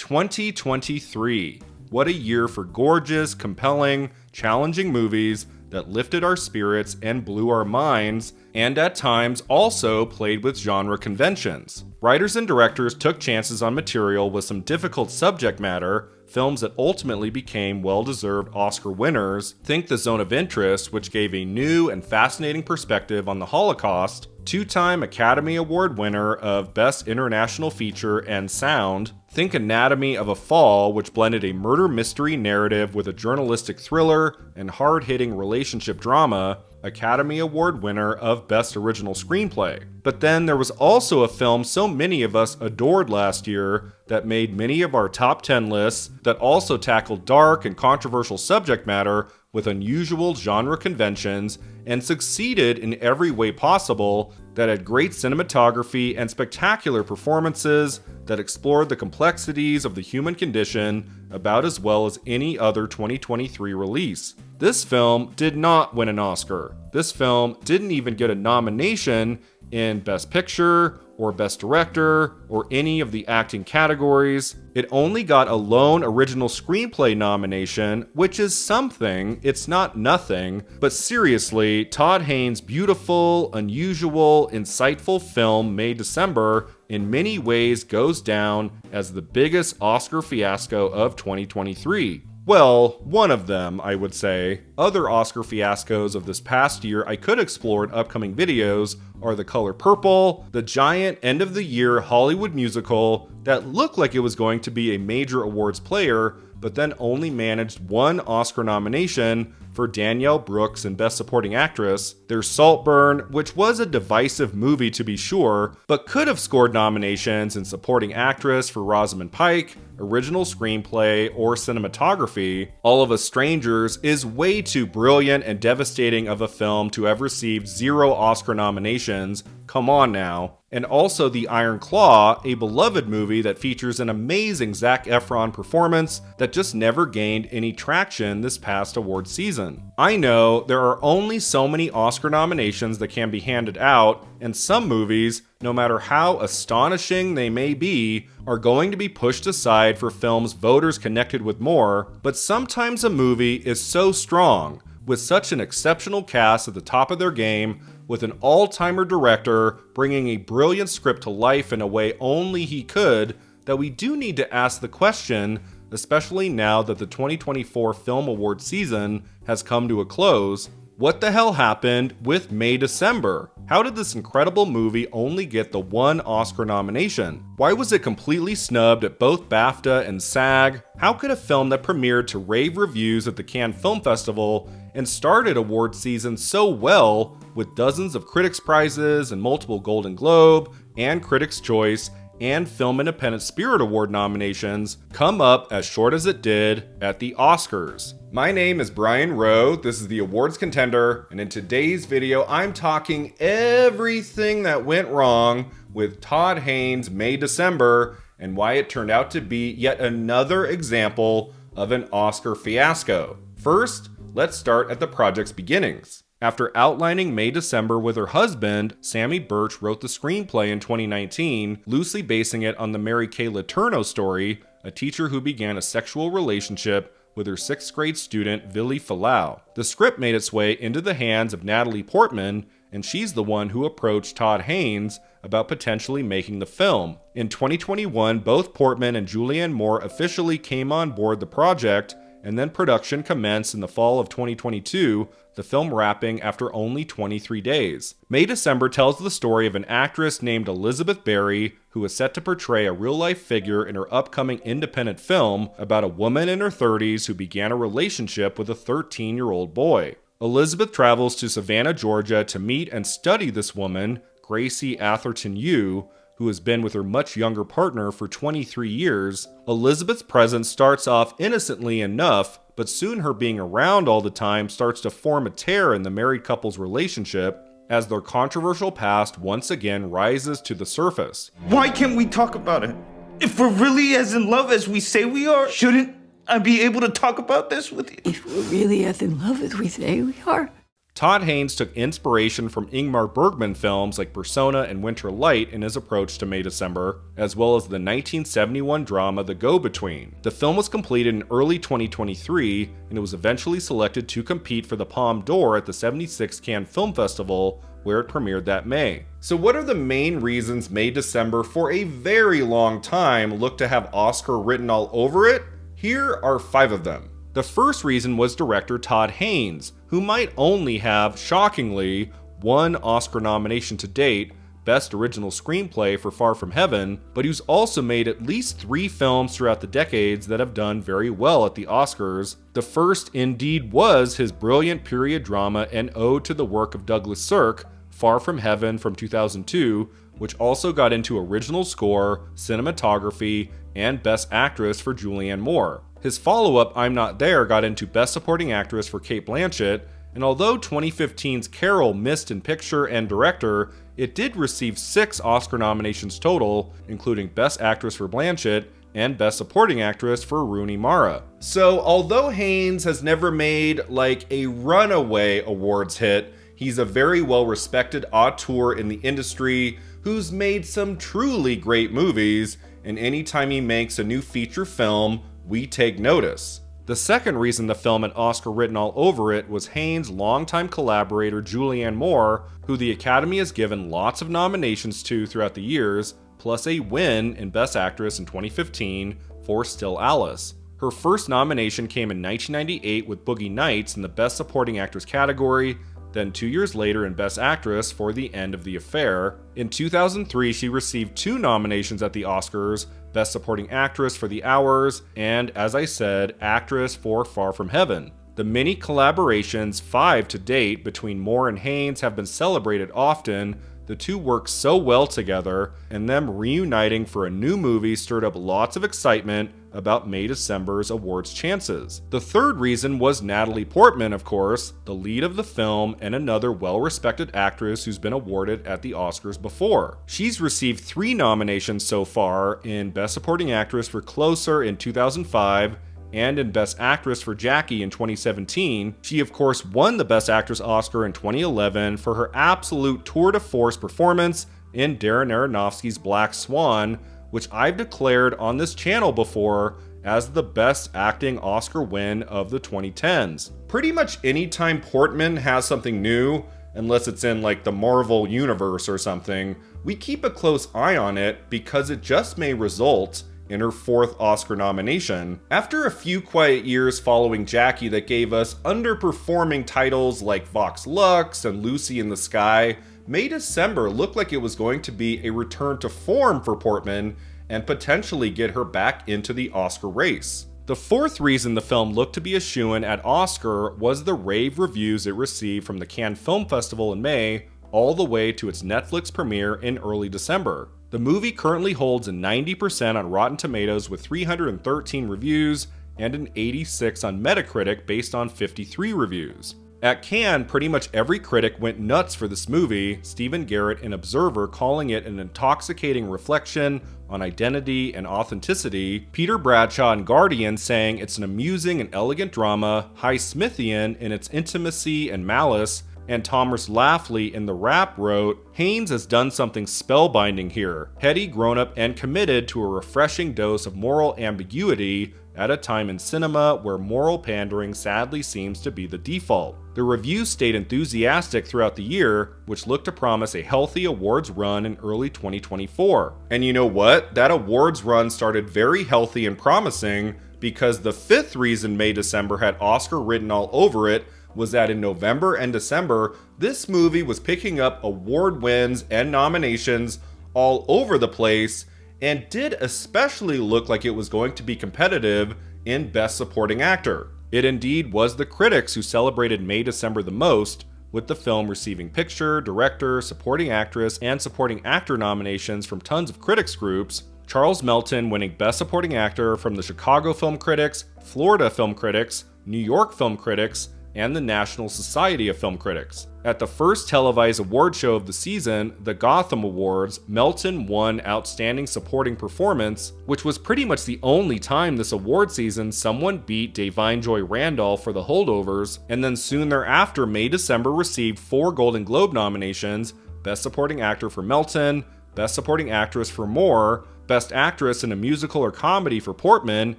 2023. What a year for gorgeous, compelling, challenging movies that lifted our spirits and blew our minds, and at times also played with genre conventions. Writers and directors took chances on material with some difficult subject matter, films that ultimately became well-deserved Oscar winners. Think The Zone of Interest, which gave a new and fascinating perspective on the Holocaust, two-time Academy Award winner of Best International Feature and Sound. Think Anatomy of a Fall, which blended a murder mystery narrative with a journalistic thriller and hard-hitting relationship drama, Academy Award winner of Best Original Screenplay. But then there was also a film so many of us adored last year that made many of our top 10 lists, that also tackled dark and controversial subject matter with unusual genre conventions and succeeded in every way possible, that had great cinematography and spectacular performances, that explored the complexities of the human condition about as well as any other 2023 release. This film did not win an Oscar. This film didn't even get a nomination in Best Picture or Best Director or any of the acting categories. It only got a lone original screenplay nomination, which is something. It's not nothing. But seriously, Todd Haynes' beautiful, unusual, insightful film May December in many ways goes down as the biggest Oscar fiasco of 2023. Well, one of them, I would say. Other Oscar fiascos of this past year I could explore in upcoming videos are The Color Purple, the giant end-of-the-year Hollywood musical that looked like it was going to be a major awards player, but then only managed one Oscar nomination for Danielle Brooks in Best Supporting Actress. There's Saltburn, which was a divisive movie to be sure, but could have scored nominations in Supporting Actress for Rosamund Pike, Original Screenplay, or Cinematography. All of Us Strangers is way too brilliant and devastating of a film to have received 0 Oscar nominations. Come on now. And also The Iron Claw, a beloved movie that features an amazing Zac Efron performance that just never gained any traction this past award season. I know there are only so many Oscar nominations that can be handed out, and some movies, no matter how astonishing they may be, are going to be pushed aside for films voters connected with more. But sometimes a movie is so strong, with such an exceptional cast at the top of their game, with an all-timer director bringing a brilliant script to life in a way only he could, that we do need to ask the question, especially now that the 2024 Film Award season has come to a close, what the hell happened with May December? How did this incredible movie only get the one Oscar nomination? Why was it completely snubbed at both BAFTA and SAG? How could a film that premiered to rave reviews at the Cannes Film Festival and started award season so well, with dozens of critics' prizes and multiple Golden Globe and Critics' Choice and Film Independent Spirit Award nominations, come up as short as it did at the Oscars? My name is Brian Rowe, this is the Awards Contender, and in today's video I'm talking everything that went wrong with Todd Haynes' May December and why it turned out to be yet another example of an Oscar fiasco. First, let's start at the project's beginnings. After outlining May December with her husband, Sammy Birch wrote the screenplay in 2019, loosely basing it on the Mary Kay Letourneau story, a teacher who began a sexual relationship with her 6th grade student, Villy Falau. The script made its way into the hands of Natalie Portman, and she's the one who approached Todd Haynes about potentially making the film. In 2021, both Portman and Julianne Moore officially came on board the project, and then production commenced in the fall of 2022, the film wrapping after only 23 days. May December tells the story of an actress named Elizabeth Berry, who is set to portray a real-life figure in her upcoming independent film about a woman in her 30s who began a relationship with a 13-year-old boy. Elizabeth travels to Savannah, Georgia to meet and study this woman, Gracie Atherton Yu, who has been with her much younger partner for 23 years. Elizabeth's presence starts off innocently enough, but soon her being around all the time starts to form a tear in the married couple's relationship as their controversial past once again rises to the surface. Why can't we talk about it? If we're really as in love as we say we are, shouldn't I be able to talk about this with you? If we're really as in love as we say we are, Todd Haynes took inspiration from Ingmar Bergman films like Persona and Winter Light in his approach to May-December, as well as the 1971 drama The Go-Between. The film was completed in early 2023, and it was eventually selected to compete for the Palme d'Or at the 76th Cannes Film Festival, where it premiered that May. So what are the main reasons May-December for a very long time looked to have Oscar written all over it? Here are 5 of them. The first reason was director Todd Haynes, who might only have, shockingly, 1 Oscar nomination to date, Best Original Screenplay for Far From Heaven, but who's also made at least 3 films throughout the decades that have done very well at the Oscars. The first indeed was his brilliant period drama and ode to the work of Douglas Sirk, Far From Heaven from 2002, which also got into original score, cinematography, and Best Actress for Julianne Moore. His follow-up, I'm Not There, got into Best Supporting Actress for Cate Blanchett, and although 2015's Carol missed in picture and director, it did receive 6 Oscar nominations total, including Best Actress for Blanchett and Best Supporting Actress for Rooney Mara. So although Haynes has never made like a runaway awards hit, he's a very well-respected auteur in the industry who's made some truly great movies, and anytime he makes a new feature film, we take notice. The second reason the film had Oscar written all over it was Haynes' longtime collaborator Julianne Moore, who the Academy has given lots of nominations to throughout the years, plus a win in Best Actress in 2015 for Still Alice. Her first nomination came in 1998 with Boogie Nights in the Best Supporting Actress category, then 2 years later in Best Actress for The End of the Affair. In 2003, she received 2 nominations at the Oscars, Best Supporting Actress for The Hours, and, as I said, Actress for Far From Heaven. The many collaborations, 5 to date, between Moore and Haynes have been celebrated often. The two work so well together, and them reuniting for a new movie stirred up lots of excitement about May-December's awards chances. The third reason was Natalie Portman, of course, the lead of the film and another well-respected actress who's been awarded at the Oscars before. She's received 3 nominations so far in Best Supporting Actress for Closer in 2005, and in Best Actress for Jackie in 2017. She of course won the Best Actress Oscar in 2011 for her absolute tour de force performance in Darren Aronofsky's Black Swan, which I've declared on this channel before as the best acting Oscar win of the 2010s. Pretty much anytime Portman has something new, unless it's in like the Marvel universe or something, we keep a close eye on it because it just may result in her 4th Oscar nomination. After a few quiet years following Jackie that gave us underperforming titles like Vox Lux and Lucy in the Sky, May-December looked like it was going to be a return to form for Portman and potentially get her back into the Oscar race. The 4th reason the film looked to be a shoo-in at Oscar was the rave reviews it received from the Cannes Film Festival in May, all the way to its Netflix premiere in early December. The movie currently holds a 90% on Rotten Tomatoes with 313 reviews and an 86 on Metacritic based on 53 reviews. At Cannes, pretty much every critic went nuts for this movie, Stephen Garrett, an observer, calling it an intoxicating reflection on identity and authenticity, Peter Bradshaw in Guardian saying it's an amusing and elegant drama, Highsmithian in its intimacy and malice, and Thomas Lafley in The Wrap wrote, Haynes has done something spellbinding here, heady, grown-up, and committed to a refreshing dose of moral ambiguity at a time in cinema where moral pandering sadly seems to be the default. The reviews stayed enthusiastic throughout the year, which looked to promise a healthy awards run in early 2024. And you know what? That awards run started very healthy and promising because the 5th reason May-December had Oscar written all over it was that in November and December, this movie was picking up award wins and nominations all over the place, and did especially look like it was going to be competitive in Best Supporting Actor. It indeed was the critics who celebrated May-December the most, with the film receiving picture, director, supporting actress, and supporting actor nominations from tons of critics groups, Charles Melton winning Best Supporting Actor from the Chicago Film Critics, Florida Film Critics, New York Film Critics, and the National Society of Film Critics. At the first televised award show of the season, the Gotham Awards, Melton won Outstanding Supporting Performance, which was pretty much the only time this award season someone beat Da'Vine Joy Randolph for The Holdovers, and then soon thereafter May December received 4 Golden Globe nominations: Best Supporting Actor for Melton, Best Supporting Actress for Moore, Best Actress in a Musical or Comedy for Portman,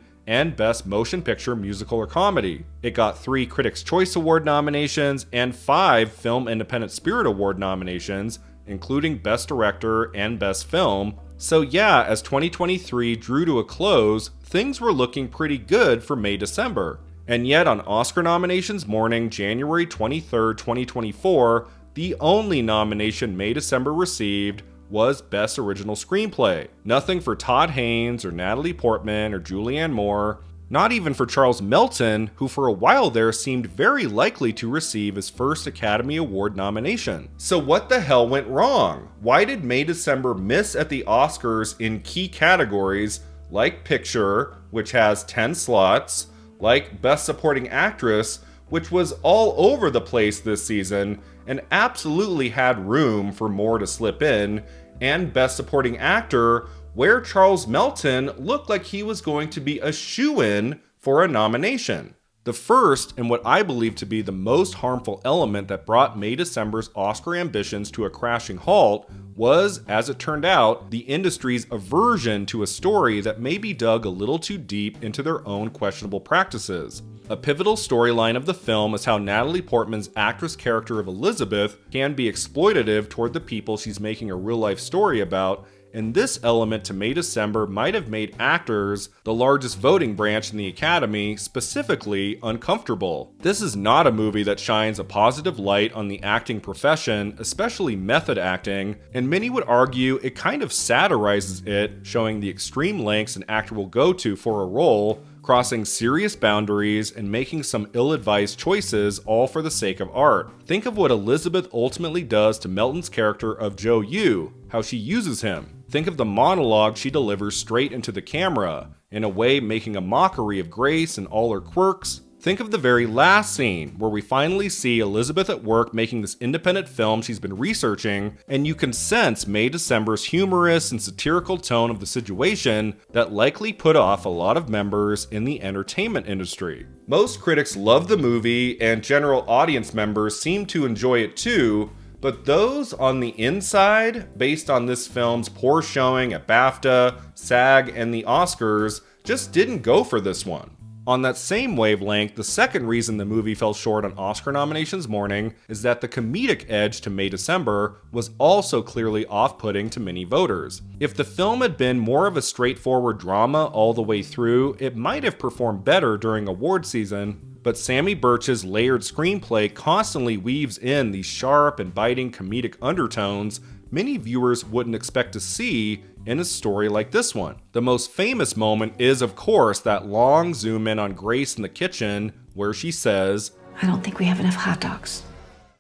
and Best Motion Picture Musical or Comedy. It got 3 Critics' Choice Award nominations and 5 Film Independent Spirit Award nominations, including Best Director and Best Film. So yeah, as 2023 drew to a close, things were looking pretty good for May-December. And yet on Oscar nominations morning, January 23, 2024, the only nomination May-December received was Best Original Screenplay. Nothing for Todd Haynes or Natalie Portman or Julianne Moore. Not even for Charles Melton, who for a while there seemed very likely to receive his first Academy Award nomination. So what the hell went wrong? Why did May-December miss at the Oscars in key categories like Picture, which has 10 slots, like Best Supporting Actress, which was all over the place this season and absolutely had room for more to slip in, and Best Supporting Actor, where Charles Melton looked like he was going to be a shoo-in for a nomination? The first, and what I believe to be the most harmful element that brought May-December's Oscar ambitions to a crashing halt was, as it turned out, the industry's aversion to a story that maybe dug a little too deep into their own questionable practices. A pivotal storyline of the film is how Natalie Portman's actress character of Elizabeth can be exploitative toward the people she's making a real-life story about, and this element to May-December might have made actors, the largest voting branch in the Academy, specifically uncomfortable. This is not a movie that shines a positive light on the acting profession, especially method acting, and many would argue it kind of satirizes it, showing the extreme lengths an actor will go to for a role, crossing serious boundaries and making some ill-advised choices, all for the sake of art. Think of what Elizabeth ultimately does to Melton's character of Joe Yu, how she uses him. Think of the monologue she delivers straight into the camera, in a way making a mockery of Grace and all her quirks. Think of the very last scene, where we finally see Elizabeth at work making this independent film she's been researching, and you can sense May-December's humorous and satirical tone of the situation that likely put off a lot of members in the entertainment industry. Most critics love the movie, and general audience members seem to enjoy it too, but those on the inside, based on this film's poor showing at BAFTA, SAG, and the Oscars, just didn't go for this one. On that same wavelength, the second reason the movie fell short on Oscar nominations morning is that the comedic edge to May-December was also clearly off-putting to many voters. If the film had been more of a straightforward drama all the way through, it might have performed better during award season, but Sammy Birch's layered screenplay constantly weaves in these sharp and biting comedic undertones many viewers wouldn't expect to see in a story like this one. The most famous moment is, of course, that long zoom in on Grace in the kitchen where she says, "I don't think we have enough hot dogs."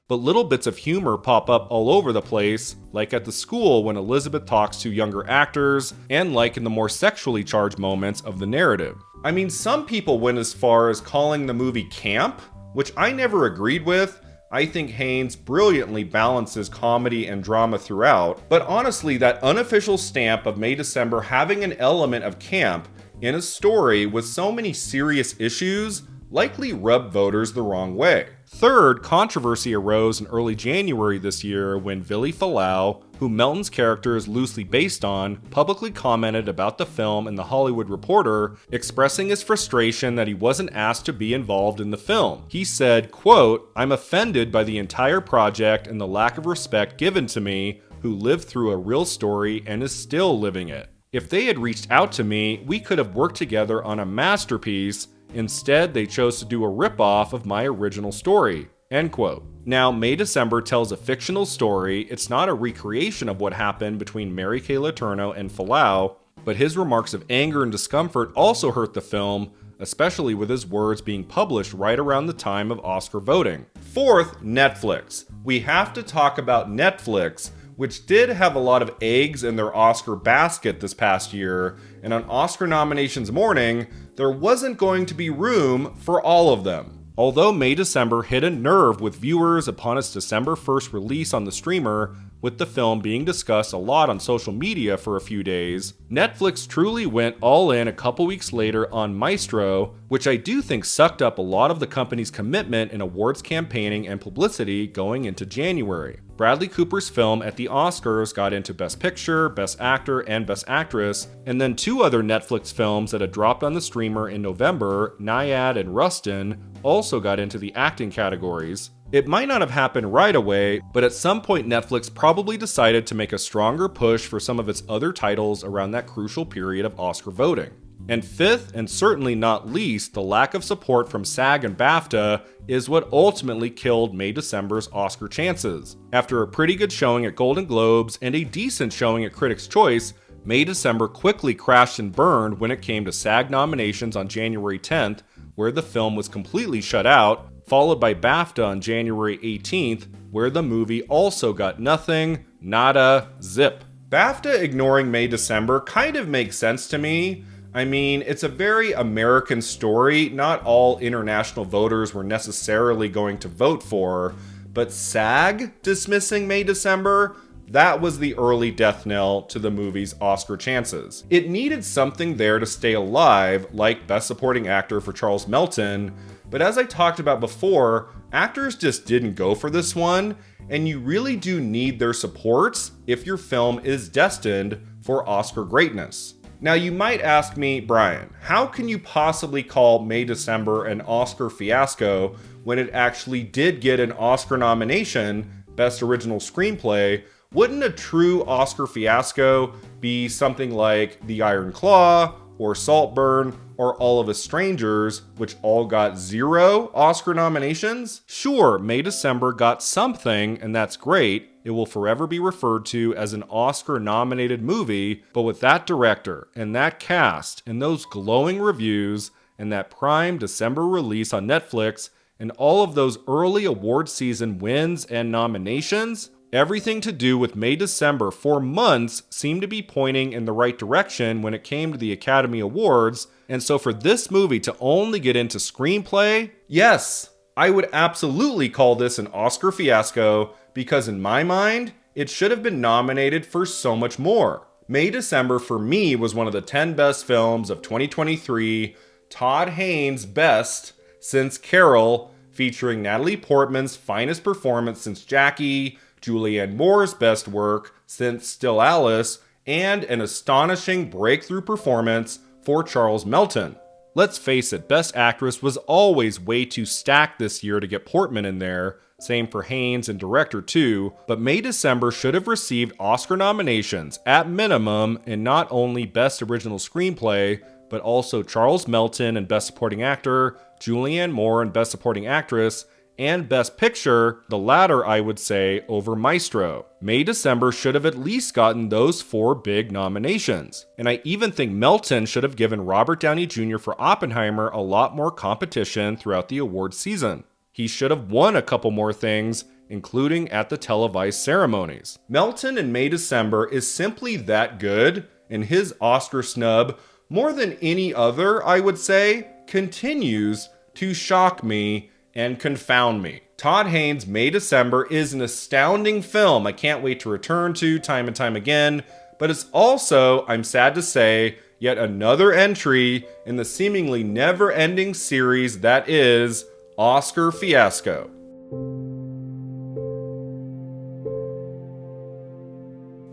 But little bits of humor pop up all over the place, like at the school when Elizabeth talks to younger actors, and like in the more sexually charged moments of the narrative. I mean, some people went as far as calling the movie camp, which I never agreed with. I think Haynes brilliantly balances comedy and drama throughout, but honestly, that unofficial stamp of May-December having an element of camp in a story with so many serious issues likely rubbed voters the wrong way. Third, controversy arose in early January this year when Vili Falau, who Melton's character is loosely based on, publicly commented about the film in The Hollywood Reporter, expressing his frustration that he wasn't asked to be involved in the film. He said, quote, "I'm offended by the entire project and the lack of respect given to me, who lived through a real story and is still living it. If they had reached out to me, we could have worked together on a masterpiece. Instead, they chose to do a ripoff of my original story." End quote. Now, May-December tells a fictional story. It's not a recreation of what happened between Mary Kay Letourneau and Falau, but his remarks of anger and discomfort also hurt the film, especially with his words being published right around the time of Oscar voting. Fourth, Netflix. We have to talk about Netflix, which did have a lot of eggs in their Oscar basket this past year, and on Oscar nominations morning, there wasn't going to be room for all of them. Although May December hit a nerve with viewers upon its December 1st release on the streamer, with the film being discussed a lot on social media for a few days, Netflix truly went all in a couple weeks later on Maestro, which I do think sucked up a lot of the company's commitment in awards campaigning and publicity going into January. Bradley Cooper's film at the Oscars got into Best Picture, Best Actor, and Best Actress, and then two other Netflix films that had dropped on the streamer in November, Naiad and Rustin, also got into the acting categories. It might not have happened right away, but at some point Netflix probably decided to make a stronger push for some of its other titles around that crucial period of Oscar voting. And fifth, and certainly not least, the lack of support from SAG and BAFTA is what ultimately killed May December's Oscar chances. After a pretty good showing at Golden Globes and a decent showing at Critics' Choice, May December quickly crashed and burned when it came to SAG nominations on January 10th, where the film was completely shut out, followed by BAFTA on January 18th, where the movie also got nothing, nada, zip. BAFTA ignoring May December kind of makes sense to me. I mean, it's a very American story. Not all international voters were necessarily going to vote for, but SAG dismissing May December, that was the early death knell to the movie's Oscar chances. It needed something there to stay alive, like Best Supporting Actor for Charles Melton, but as I talked about before, actors just didn't go for this one, and you really do need their support if your film is destined for Oscar greatness. Now you might ask me, Brian, how can you possibly call May December an Oscar fiasco when it actually did get an Oscar nomination, Best Original Screenplay? Wouldn't a true Oscar fiasco be something like The Iron Claw, or Saltburn, or All of Us Strangers, which all got 0 Oscar nominations? Sure, May December got something, and that's great. It will forever be referred to as an Oscar-nominated movie, but with that director, and that cast, and those glowing reviews, and that prime December release on Netflix, and all of those early award season wins and nominations, everything to do with May December for months seemed to be pointing in the right direction when it came to the Academy Awards, and so for this movie to only get into screenplay, yes, I would absolutely call this an Oscar fiasco, because in my mind, it should have been nominated for so much more. May December for me was one of the 10 best films of 2023, Todd Haynes' best since Carol, featuring Natalie Portman's finest performance since Jackie, Julianne Moore's best work since Still Alice, and an astonishing breakthrough performance for Charles Melton. Let's face it, Best Actress was always way too stacked this year to get Portman in there, same for Haynes and director too, but May December should have received Oscar nominations, at minimum, in not only Best Original Screenplay, but also Charles Melton in Best Supporting Actor, Julianne Moore in Best Supporting Actress, and Best Picture, the latter I would say over Maestro. May December should have at least gotten those 4 big nominations. And I even think Melton should have given Robert Downey Jr. for Oppenheimer a lot more competition throughout the awards season. He should have won a couple more things, including at the televised ceremonies. Melton in May December is simply that good, and his Oscar snub, more than any other I would say, continues to shock me and confound me. Todd Haynes' May December is an astounding film I can't wait to return to time and time again, but it's also, I'm sad to say, yet another entry in the seemingly never-ending series that is Oscar Fiasco.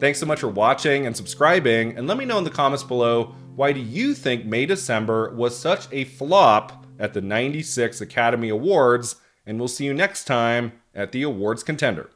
Thanks so much for watching and subscribing, and let me know in the comments below, why do you think May December was such a flop at the '96 Academy Awards, and we'll see you next time at the Awards Contender.